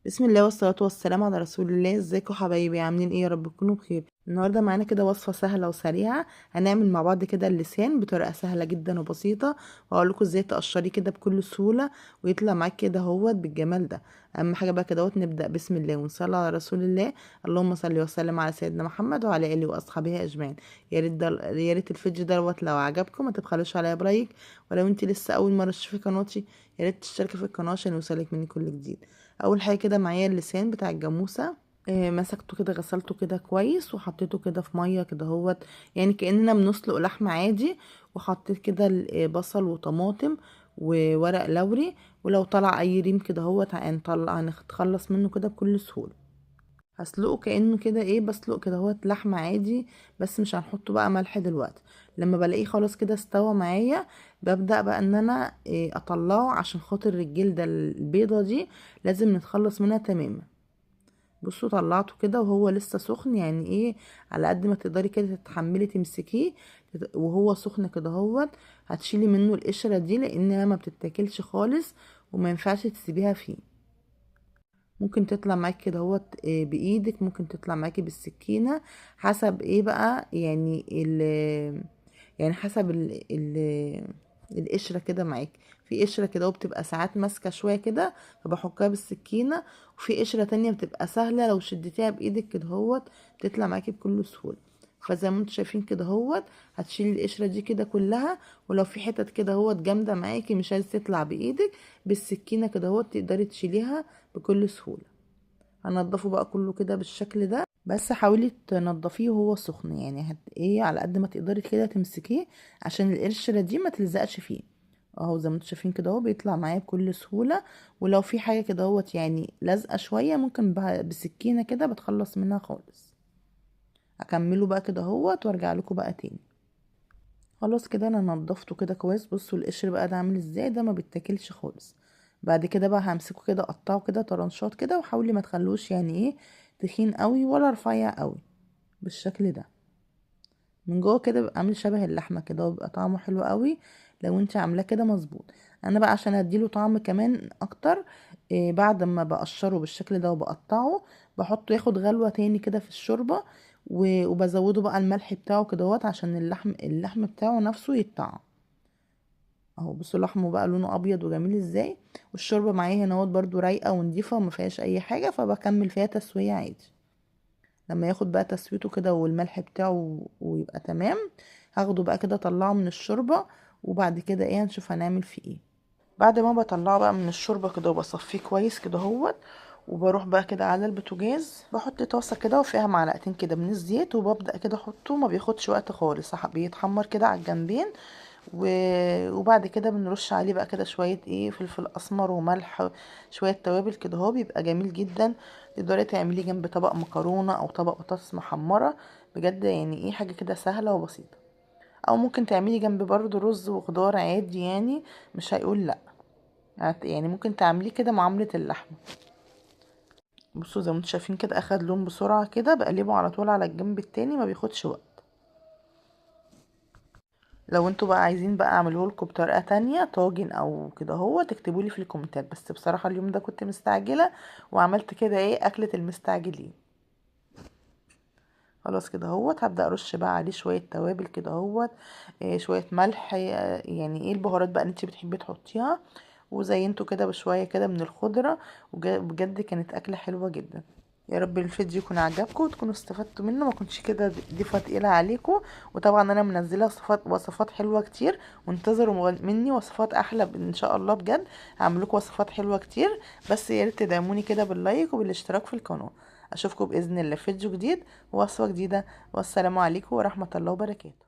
بسم الله والصلاة والسلام على رسول الله. ازيكم حبايبي؟ عاملين ايه؟ يا رب تكونوا بخير. النهارده معانا كده وصفة سهلة وسريعة. هنعمل مع بعض كده اللسان بطريقة سهلة جدا وبسيطة، وهقول لكم ازاي تقشريه كده بكل سهولة ويطلع معاك كده هوت بالجمال ده. اهم حاجة بقى كده نبدأ بسم الله ونصلي على رسول الله. اللهم صل وسلم على سيدنا محمد وعلى اله واصحابه اجمعين. يا ريت الفيديو دوت لو عجبكم ما تبخلوش عليا برايك، ولو انت لسه اول مرة تشوفي قناتي يا ريت تشتركي في القناة عشان يوصلك مني كل جديد. اول حاجه كده معايا اللسان بتاع الجاموسه. مسكته كده غسلته كده كويس وحطيته كده في ميه كده هوت، يعني كاننا بنسلق لحمه عادي. وحطيت كده بصل وطماطم وورق لوري، ولو طلع اي ريم كده هوت هنتخلص منه كده بكل سهوله. هسلقه كأنه كده ايه، بسلق كده هوت لحمة عادي، بس مش هنحطه بقى ملح دلوقتي. لما بلاقيه خلاص كده استوى معايا ببدأ بقى ان انا إيه اطلعه، عشان خاطر الجلدة البيضة دي لازم نتخلص منها تماما. بصوا طلعته كده وهو لسه سخن، يعني ايه، على قد ما تقدري كده تتحملي تمسكيه وهو سخن كده هوت. هتشيلي منه القشرة دي لانها ما بتتاكلش خالص وما ينفعش تسيبيها فيه. ممكن تطلع معاكي كده هوت بايدك، ممكن تطلع معاكي بالسكينة، حسب ايه بقى، يعني يعني حسب القشرة كده معاكي. في قشرة كده وبتبقى ساعات ماسكة شوية كده فبحكها بالسكينة، وفي قشرة تانية بتبقى سهلة لو شدتيها بايدك كده هوت بتطلع معاكي بكل سهولة. فزي ما انتوا شايفين كده هوت هتشيلي القشرة دي كده كلها، ولو في حتت كده هوت جامدة معاكي مش عايز تطلع بايدك، بالسكينة كده هوت تقدري تشيليها بكل سهولة. هنضفه بقى كله كده بالشكل ده، بس حاولي تنضفيه وهو سخن، يعني ايه على قد ما تقدري كده تمسكيه عشان القشرة دي ما تلزقش فيه. اهو زي ما انتوا شايفين كده اهو بيطلع معايا بكل سهولة. ولو في حاجة كده اهوت يعني لازقة شوية ممكن بسكينة كده بتخلص منها خالص. اكمله بقى كده اهوت وارجع لكم بقى تاني. خلاص كده انا نضفته كده كويس. بصوا القشر بقى ده عامل ازاي، ده ما بيتاكلش خالص. بعد كده بقى همسكه كده اقطعه كده طرنشات كده، وحاولي ما تخلوش يعني ايه تخين قوي ولا رفيع قوي، بالشكل ده. من جوه كده بيبقى عامل شبه اللحمه كده وبيبقى طعمه حلو قوي لو انت عاملاه كده مظبوط. انا بقى عشان اديله طعم كمان اكتر، إيه، بعد ما بقشره بالشكل ده وبقطعه بحطه ياخد غلوه تاني كده في الشوربه، وبزوده بقى الملح بتاعه كدهوت عشان اللحم بتاعه نفسه يتطعم. اهو بصوا لحمه بقى لونه ابيض وجميل ازاي. والشوربه معايا هنا برضو رايقه ونضيفه وما فيهاش اي حاجه، فبكمل فيها تسويه عادي. لما ياخد بقى تسويته كده والملح بتاعه ويبقى تمام، هاخده بقى كده اطلعه من الشوربه. وبعد كده ايه هنشوف هنعمل فيه ايه. بعد ما بطلعه بقى من الشوربه كده وبصفيه كويس كده اهوت، وبروح بقى كده على البوتاجاز بحط طاسه كده وفيها معلقتين كده من الزيت، وببدا كده احطه، ما بياخدش وقت خالص، بيتحمر كده على الجنبين. وبعد كده بنرش عليه بقى كده شويه ايه فلفل اسمر وملح، شويه توابل كده، هو بيبقى جميل جدا. تقدري تعمليه جنب طبق مكرونه او طبق بطاطس محمره، بجد يعني ايه حاجه كده سهله وبسيطه. او ممكن تعملي جنب برضو رز وخضار عادي، يعني مش هيقول لا. يعني ممكن تعمليه كده معاملة اللحمة. بصوا زي ما انتم شايفين كده اخد لون بسرعة كده، بقلبه على طول على الجنب التاني ما بياخدش وقت. لو انتوا بقى عايزين بقى اعمله لكم بطريقة تانية طاجن او كده هو تكتبوا لي في الكومنتات، بس بصراحة اليوم ده كنت مستعجلة وعملت كده ايه اكلة المستعجلين. خلاص كده هوت هبدأ ارش بقى عليه شوية توابل كده هوت، إيه شوية ملح، يعني ايه البهارات بقى اللي انت بتحبي تحطيها، وزينته كده بشوية كده من الخضرة. وبجد كانت أكلة حلوة جدا. يا رب الفيديو يكون عجبكم وتكونوا استفدتوا منه، ما كنتش كده ضيفة تقيلة عليكم. وطبعا انا منزله وصفات حلوه كتير، وانتظروا مني وصفات احلى ان شاء الله. بجد هعمل لكم وصفات حلوه كتير، بس يا ريت تدعموني كده باللايك وبالاشتراك في القناه. اشوفكم باذن الله في فيديو جديد ووصفه جديده، والسلام عليكم ورحمه الله وبركاته.